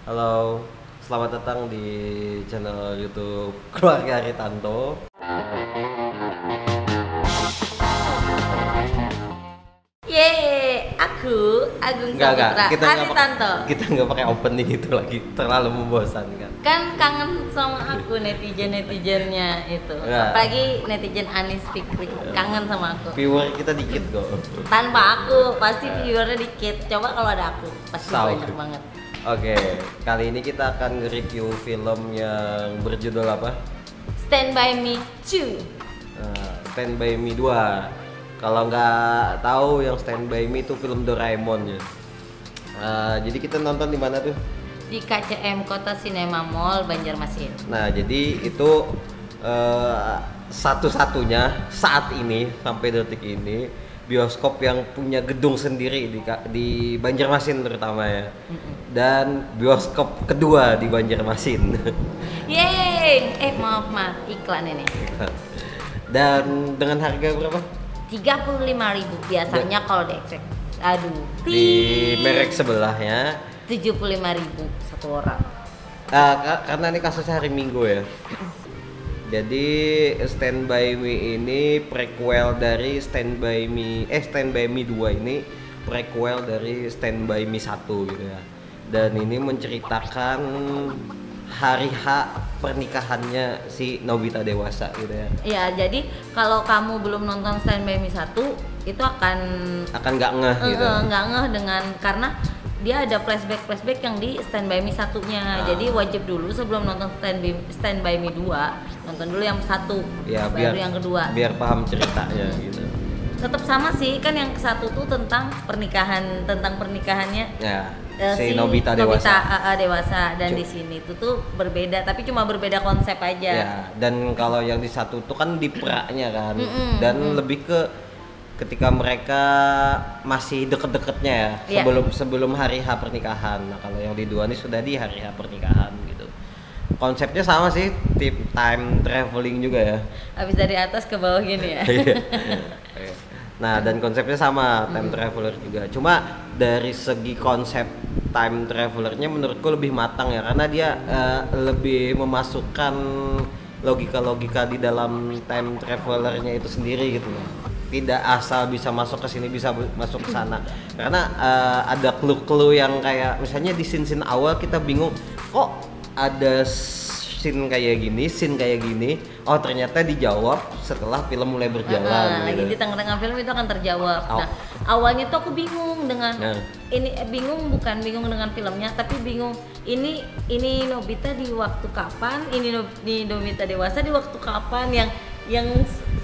Halo, selamat datang di channel YouTube Keluarga Aritanto. Yeay, aku Agung Enggak, Saputra kita nggak Aritanto. kita nggak pakai opening itu lagi, terlalu membosankan. Kan kangen sama aku netizennya itu. Ya. Apalagi netizen Anis Fikri kangen sama aku. Viewer kita dikit kok. Tanpa aku pasti viewernya dikit. Coba kalau ada aku pasti Tahu. banyak banget. Oke, kali ini kita akan nge-review film yang berjudul apa? Stand by Me 2. Stand by Me 2. Kalau nggak tahu, yang Stand by Me itu film Doraemon ya. Jadi kita nonton di mana tuh? Di KCM Kota Cinema Mall Banjarmasin. Nah, jadi itu satu-satunya saat ini sampai detik ini bioskop yang punya gedung sendiri di Banjarmasin terutama ya. Dan bioskop kedua di Banjarmasin. Yeay, maaf iklan ini. Dan dengan harga berapa? 35.000 biasanya kalau di Express. Aduh, Di merek sebelahnya 75.000 satu orang. karena ini kasusnya hari Minggu ya. Jadi Stand By Me ini prequel dari Stand By Me 2 ini prequel dari Stand By Me 1 gitu ya. Dan ini menceritakan hari H pernikahannya si Nobita dewasa gitu ya. Ya, jadi kalau kamu belum nonton Stand By Me 1 itu akan Nggak ngeh gitu. nggak ngeh dengan karena dia ada flashback yang di Stand By Me satunya. Jadi wajib dulu sebelum nonton Stand By Me 2 nonton dulu yang satu, Ya, baru yang kedua. biar paham ceritanya gitu. Tetap sama sih, kan yang satu tuh tentang pernikahannya Ya, si Nobita dewasa dan di sini tuh berbeda, tapi cuma berbeda konsep aja. Ya, dan kalau yang di satu tuh kan di pra-nya kan. Dan lebih ke ketika mereka masih deket-deketnya ya, Iya. sebelum hari H pernikahan. Nah, kalau yang di dua ini sudah di hari H pernikahan gitu. Konsepnya sama sih, time traveling juga ya. Habis dari atas ke bawah gini ya. Iya. Nah, dan konsepnya sama, time traveler juga. Cuma dari segi konsep time travelernya menurutku lebih matang ya, karena dia lebih memasukkan logika-logika di dalam time travelernya itu sendiri gitu loh. Tidak asal bisa masuk ke sini, bisa masuk ke sana. Karena ada clue-clue yang kayak misalnya di scene-scene awal kita bingung, kok ada scene kayak gini, oh ternyata dijawab setelah film mulai berjalan gitu. Lagi di tengah-tengah film itu akan terjawab. Nah, awalnya tuh aku bingung dengan ini bukan bingung dengan filmnya, tapi bingung ini Nobita di waktu kapan, ini Nobita dewasa di waktu kapan, yang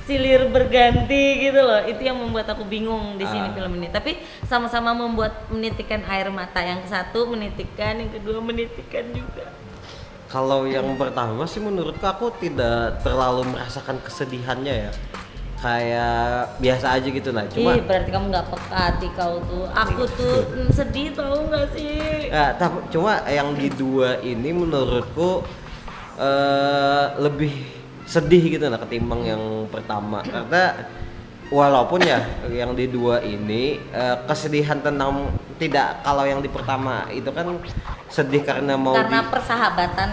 silir berganti gitu loh. Itu yang membuat aku bingung di sini film ini. Tapi sama-sama membuat menitikkan air mata. Yang satu menitikkan, yang kedua menitikkan juga. Kalau yang pertama sih menurutku aku tidak terlalu merasakan kesedihannya ya, kayak biasa aja gitu. Nah, cuma Berarti kamu nggak peka hati kau tuh. Aku tuh sedih, tahu nggak sih? cuma yang di dua ini menurutku lebih sedih gitu nah ketimbang yang pertama, karena walaupun ya yang di dua ini kesedihan tentang kalau yang di pertama itu kan sedih karena persahabatan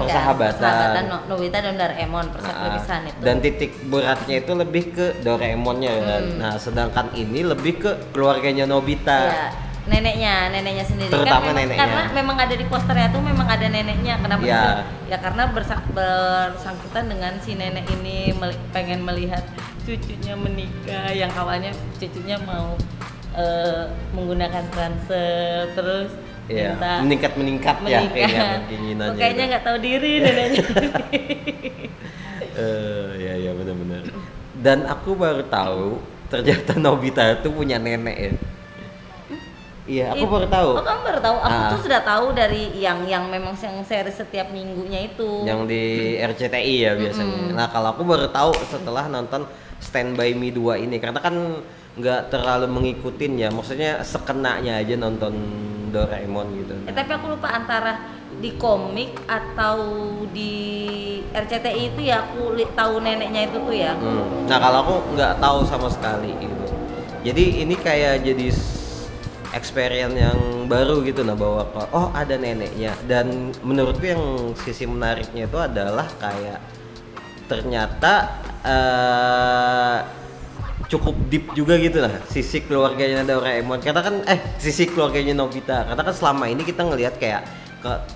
Nobita dan Doraemon, persahabatan itu. Dan titik beratnya itu lebih ke Doraemonnya kan. Nah, sedangkan ini lebih ke keluarganya Nobita. Ya, neneknya sendiri Terutama kan memang, neneknya. karena memang ada di posternya tuh memang ada neneknya. Kenapa? Ya. Ya karena bersangkutan dengan si nenek ini pengen melihat cucunya menikah, yang awalnya cucunya mau menggunakan ransel terus meningkat ya keinginannya. Kayaknya nggak tahu diri neneknya. Ya benar-benar. Dan aku baru tahu ternyata Nobita itu punya nenek ya. Iya, aku baru tahu. Oh, kamu baru tahu? Aku tuh sudah tahu dari yang memang yang seri setiap minggunya itu. Yang di RCTI ya biasanya. Nah, kalau aku baru tahu setelah nonton Stand By Me 2 ini, karena kan nggak terlalu ngikutin ya, maksudnya sekenanya aja nonton Doraemon gitu. Tapi aku lupa antara di komik atau di RCTI itu ya, aku tahu neneknya itu tuh ya. Nah, kalau aku nggak tahu sama sekali gitu. Jadi ini kayak jadi experience yang baru gitu nah, bahwa oh ada neneknya. Dan menurutku yang sisi menariknya itu adalah kayak ternyata cukup deep juga gitu lah sisi keluarganya Doraemon, karena kan sisi keluarganya Nobita, karena kan selama ini kita ngelihat kayak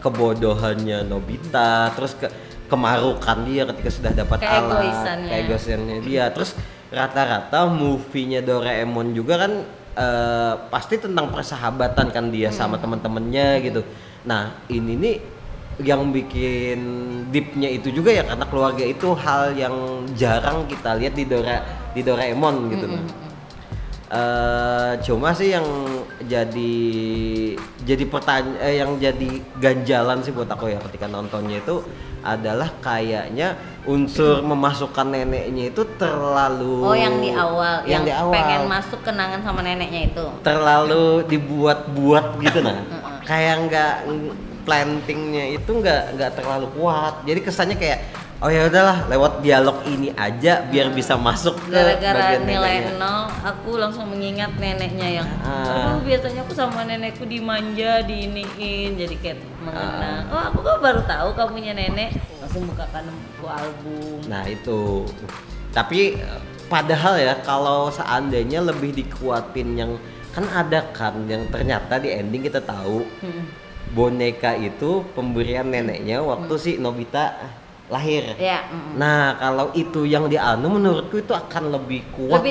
kebodohannya Nobita, terus kemarukan dia ketika sudah dapat alat, keegoisannya dia, terus rata-rata movie-nya Doraemon juga kan pasti tentang persahabatan kan dia sama teman-temannya gitu. Nah ini nih yang bikin deepnya itu juga ya karena keluarga itu hal yang jarang kita lihat di Doraemon gitu. Cuma sih yang jadi pertanyaan yang jadi ganjalan sih buat aku ya ketika nontonnya itu adalah kayaknya unsur memasukkan neneknya itu terlalu yang di awal pengen masuk kenangan sama neneknya itu terlalu dibuat-buat gitu nah. Kayak nggak plantingnya itu nggak terlalu kuat, jadi kesannya kayak oh ya udahlah lewat dialog ini aja biar bisa masuk ke gara-gara bagian nilai neneknya. 0 aku langsung mengingat neneknya yang aduh biasanya aku sama nenekku dimanja diiniin jadi kayak mengenang oh aku kan baru tahu kamu punya nenek, langsung bukakan buku album. Nah itu tapi padahal ya kalau seandainya lebih dikuatin yang kan ada kan yang ternyata di ending kita tahu boneka itu pemberian neneknya waktu si Nobita lahir. Ya, Nah kalau itu yang dianu menurutku itu akan lebih kuat,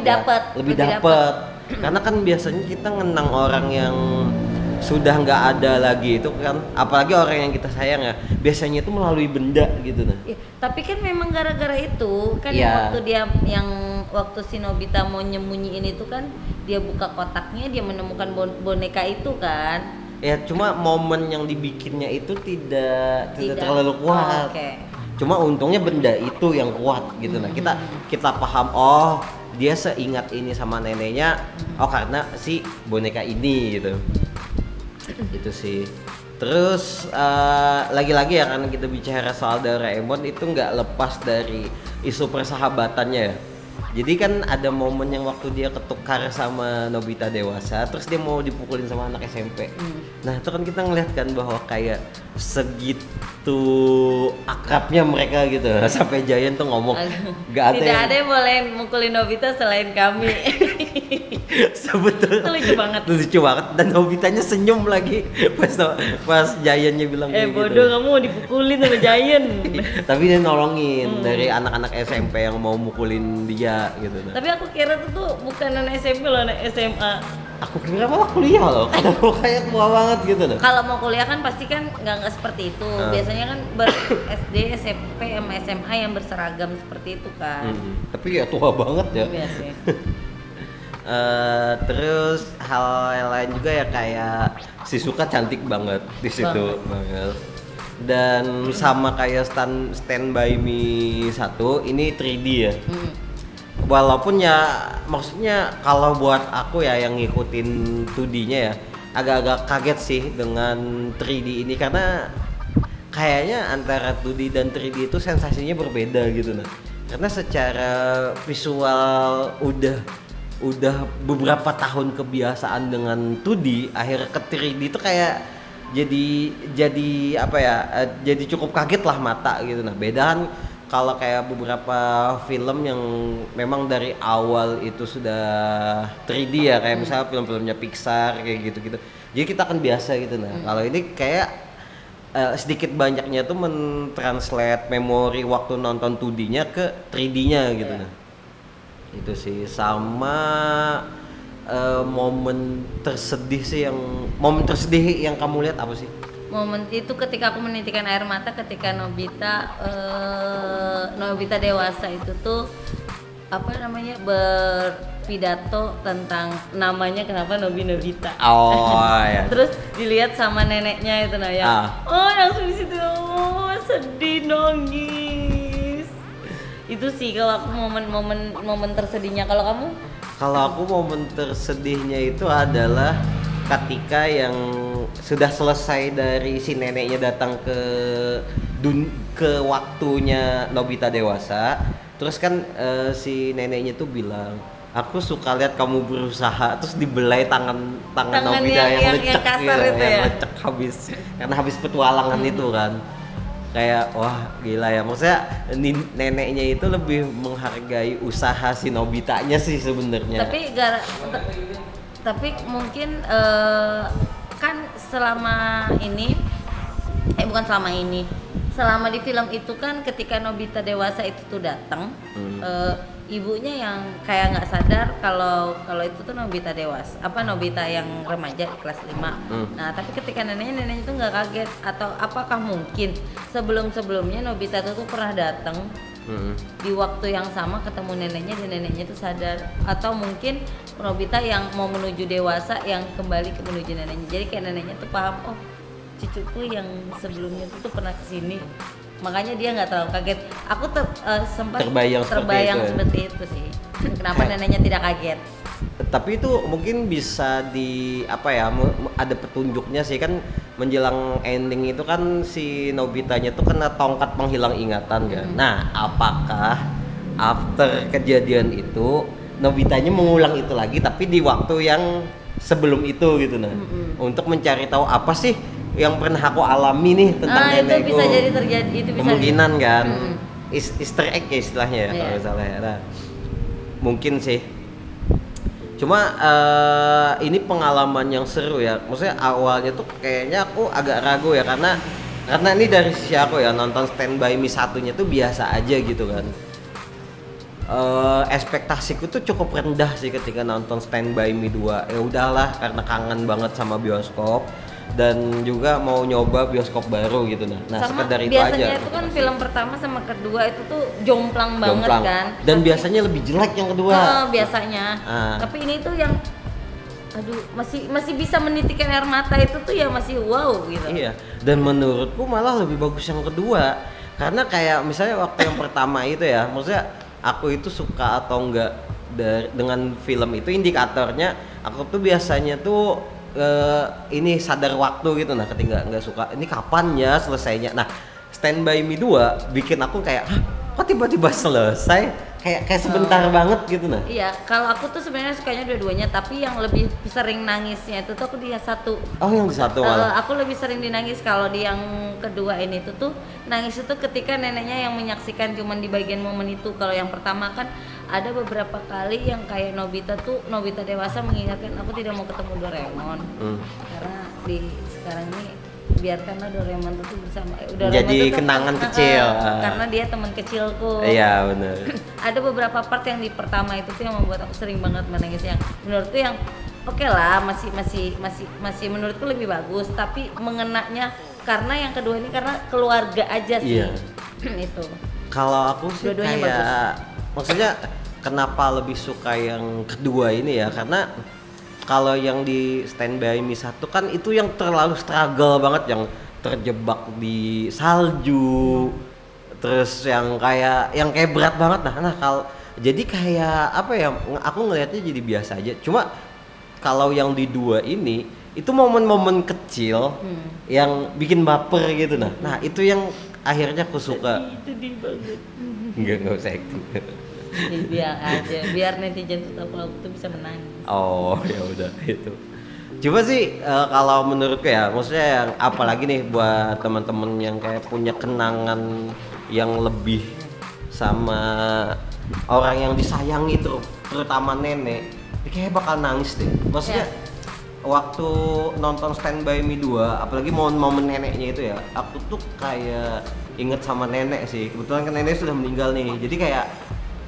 lebih dapet. Karena kan biasanya kita ngenang orang yang sudah nggak ada lagi itu kan, apalagi orang yang kita sayang ya, biasanya itu melalui benda gitu nah. Ya, tapi kan memang gara-gara itu kan waktu si Nobita mau nyembunyiin itu kan dia buka kotaknya dia menemukan boneka itu kan. Ya cuma momen yang dibikinnya itu tidak terlalu kuat. Cuma untungnya benda itu yang kuat gitu nah. Kita paham oh dia seingat ini sama neneknya oh karena si boneka ini gitu. Itu sih. Terus lagi-lagi ya karena kita bicara soal Doraemon itu nggak lepas dari isu persahabatannya ya. Jadi kan ada momen yang waktu dia ketukar sama Nobita dewasa, terus dia mau dipukulin sama anak SMP. Nah itu kan kita ngeliat kan bahwa kayak segitu akrabnya mereka gitu. Sampai Giant tuh ngomong gak ada tidak ada yang boleh mukulin Nobita selain kami. Sebetulnya lucu banget dan Nobitanya senyum lagi pas Giantnya bilang kayak bodoh gitu. Kamu mau dipukulin sama Giant. Tapi dia nolongin dari anak-anak SMP yang mau mukulin dia gitu. Tapi aku kira tuh bukan anak SMP loh, anak SMA. Aku kira malah kuliah loh, karena kayak tua banget gitu loh. Kalau mau kuliah kan pasti kan nggak seperti itu. Biasanya kan SD, SMP, sama SMA yang berseragam seperti itu kan. Tapi ya tua banget ya. Biasanya. Terus hal lain juga ya kayak si Suka cantik banget di situ banget. Dan sama kayak Stand By Me 1 ini 3D ya. Walaupun ya maksudnya kalau buat aku ya yang ngikutin 2D-nya ya agak-agak kaget sih dengan 3D ini karena kayaknya antara 2D dan 3D itu sensasinya berbeda gitu nah. Karena secara visual udah beberapa tahun kebiasaan dengan 2D, akhirnya ke 3D itu kayak jadi apa ya? Jadi cukup kaget lah mata gitu nah. Bedahan kalau kayak beberapa film yang memang dari awal itu sudah 3D ya, kayak misalnya film-filmnya Pixar kayak gitu-gitu. Jadi kita akan biasa gitu nah. Kalau ini kayak sedikit banyaknya tuh mentranslate memori waktu nonton 2D-nya ke 3D-nya gitu nah. Itu sih sama momen tersedih yang kamu lihat apa sih? Momen itu ketika aku menitikkan air mata ketika Nobita dewasa itu tuh apa namanya berpidato tentang namanya kenapa Nobita. Ya. Terus dilihat sama neneknya itu langsung di situ sedih nangis. Itu sih kalau aku momen tersedihnya. Kalau kamu? Kalau aku momen tersedihnya itu adalah ketika yang sudah selesai dari si neneknya datang ke waktunya Nobita dewasa, terus kan si neneknya tuh bilang aku suka lihat kamu berusaha terus dibelai tangan Nobita yang lecek kasar gitu, itu yang ya. lecek karena habis petualangan itu kan. Kayak wah gila ya, maksudnya neneknya itu lebih menghargai usaha si Nobitanya sih sebenarnya. Tapi mungkin kan selama di film itu kan ketika Nobita dewasa itu tuh datang, ibunya yang kayak nggak sadar kalau itu tuh Nobita dewasa, Nobita yang remaja di kelas 5. Nah tapi ketika neneknya itu nggak kaget, atau apakah mungkin sebelumnya Nobita tuh pernah datang di waktu yang sama ketemu neneknya dan neneknya tuh sadar, atau mungkin Nobita yang mau menuju dewasa yang kembali menuju neneknya, jadi kayak neneknya tuh paham, oh cucuku yang sebelumnya tuh pernah kesini, makanya dia nggak terlalu kaget. Aku sempat terbayang seperti itu sih. Kenapa neneknya tidak kaget? Tapi itu mungkin bisa ada petunjuknya sih kan, menjelang ending itu kan si Nobitanya tuh kena tongkat penghilang ingatan kan. Nah, apakah after kejadian itu Nobitanya mengulang itu lagi tapi di waktu yang sebelum itu gitu untuk mencari tahu apa sih yang pernah aku alami nih tentang nenekku. Itu bisa jadi terjadi, itu bisa kemungkinan kan. Easter egg ya istilahnya ya kalau misalnya. Nah, mungkin sih. Cuma ini pengalaman yang seru ya. Maksudnya awalnya tuh kayaknya aku agak ragu ya karena ini dari sisi aku ya, nonton Stand By Me satunya tuh biasa aja gitu kan. Ekspektasiku tuh cukup rendah sih ketika nonton Stand By Me 2. Ya udahlah karena kangen banget sama bioskop dan juga mau nyoba bioskop baru gitu nah sekedar itu aja. Biasanya itu kan film pertama sama kedua itu tuh jomplang banget kan, dan biasanya lebih jelek yang kedua biasanya. Tapi ini tuh yang masih bisa menitikkan air mata, itu tuh ya masih wow gitu. Iya, dan menurutku malah lebih bagus yang kedua karena kayak misalnya waktu yang pertama itu ya, maksudnya aku itu suka atau enggak dengan film itu indikatornya aku tuh biasanya tuh ini sadar waktu gitu. Nah ketika nggak suka ini kapan ya selesainya. Nah Stand By Me 2 bikin aku kayak kok tiba-tiba selesai, kayak sebentar banget gitu. Nah iya, kalau aku tuh sebenarnya sukanya dua-duanya, tapi yang lebih sering nangisnya itu tuh aku di satu. Oh yang di satu malah. Aku lebih sering dinangis. Kalau di yang kedua ini tuh nangis itu ketika neneknya yang menyaksikan cuman di bagian momen itu. Kalau yang pertama kan ada beberapa kali yang kayak Nobita dewasa mengingatkan aku tidak mau ketemu Doraemon karena di sekarang ini biarkanlah Doraemon itu bersama jadi kenangan kecil karena dia teman kecilku. Iya benar. Ada beberapa part yang di pertama itu tuh yang membuat aku sering banget menangis, yang menurutku yang oke lah, masih menurutku lebih bagus, tapi mengenanya karena yang kedua ini karena keluarga aja sih. Itu kalau aku sih dua-duanya kayak bagus. Maksudnya kenapa lebih suka yang kedua ini ya, karena kalau yang di Stand By Me 1 kan itu yang terlalu struggle banget, yang terjebak di salju, terus yang kayak berat banget. Nah kalau jadi kayak apa ya, aku ngelihatnya jadi biasa aja. Cuma kalau yang di dua ini itu momen-momen kecil yang bikin baper gitu. Nah itu yang akhirnya aku suka. Sedih banget. Enggak usah acting. Biar aja, biar netizen tuh tahu kalau aku tuh bisa menangis. Oh ya udah itu. Coba sih kalau menurutku ya, maksudnya yang apalagi nih buat teman-teman yang kayak punya kenangan yang lebih sama orang yang disayangi tuh, terutama nenek, kayak bakal nangis deh. Maksudnya waktu nonton Stand By Me 2, apalagi momen-momen neneknya itu ya, aku tuh kayak inget sama nenek sih. Kebetulan kan nenek sudah meninggal nih, jadi kayak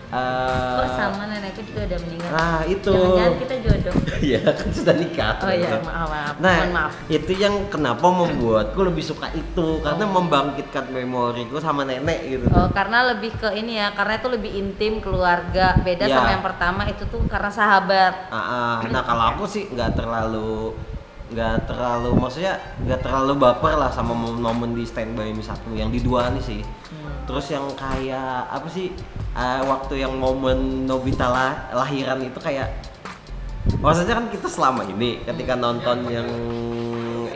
kok sama nenekku juga udah meninggal. Nah itu jangan-jangan kita jodoh. Iya kan sudah nikah. Oh iya maaf. Nah maaf. itu yang kenapa membuatku lebih suka itu, karena membangkitkan memoriku sama nenek gitu. Oh karena lebih ke ini ya, karena itu lebih intim, keluarga. Beda sama yang pertama itu tuh karena sahabat. Nah kalau aku sih nggak terlalu maksudnya nggak terlalu baper lah sama momen di Stand By Me 1, yang di dua nih sih. Terus yang kayak apa sih waktu yang momen Nobita lahiran itu kayak, maksudnya kan kita selama ini ketika nonton yang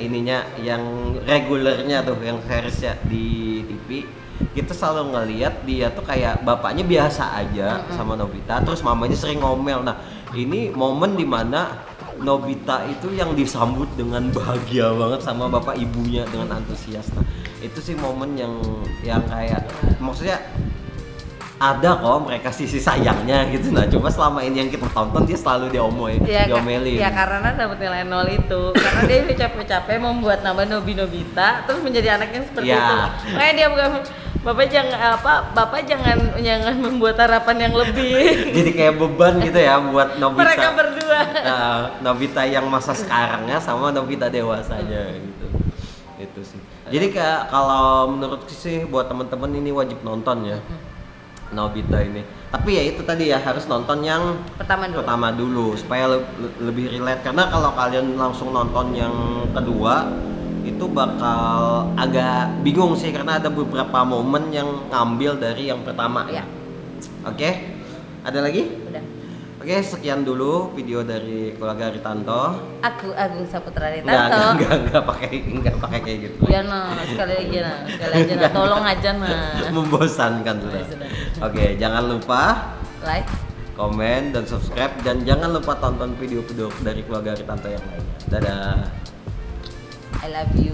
ininya yang regulernya tuh yang seriesnya di TV, kita selalu ngelihat dia tuh kayak bapaknya biasa aja sama Nobita, terus mamanya sering ngomel. Nah ini momen dimana Nobita itu yang disambut dengan bahagia banget sama bapak ibunya dengan antusias. Nah itu sih momen yang kayak maksudnya ada kok mereka sisi sayangnya gitu. Nah coba selama ini yang kita tonton dia selalu diomelin. Ya karena dapat nilai 0 itu karena dia capek-capek membuat nama Nobita terus menjadi anak yang seperti itu. Makanya dia bukan Bapak jangan membuat harapan yang lebih. Jadi kayak beban gitu ya buat Nobita. Mereka berdua. Nobita yang masa sekarangnya sama Nobita dewasanya gitu. Itu sih. Jadi kalau menurutku sih buat teman-teman ini wajib nonton ya. Nobita ini. Tapi ya itu tadi ya harus nonton yang pertama dulu supaya lebih relate, karena kalau kalian langsung nonton yang kedua itu bakal agak bingung sih karena ada beberapa momen yang ngambil dari yang pertama ya. Oke. Ada lagi? Udah. Oke, sekian dulu video dari keluarga Aritanto. Aku Agung Saputra Aritanto. Enggak pakai kayak gitu. Iya nah, sekali aja nah. Tolong aja nah. Membosankan sudah. Oke, jangan lupa like, komen dan subscribe, dan jangan lupa tonton video-video dari keluarga Aritanto yang lainnya. Dadah. I love you.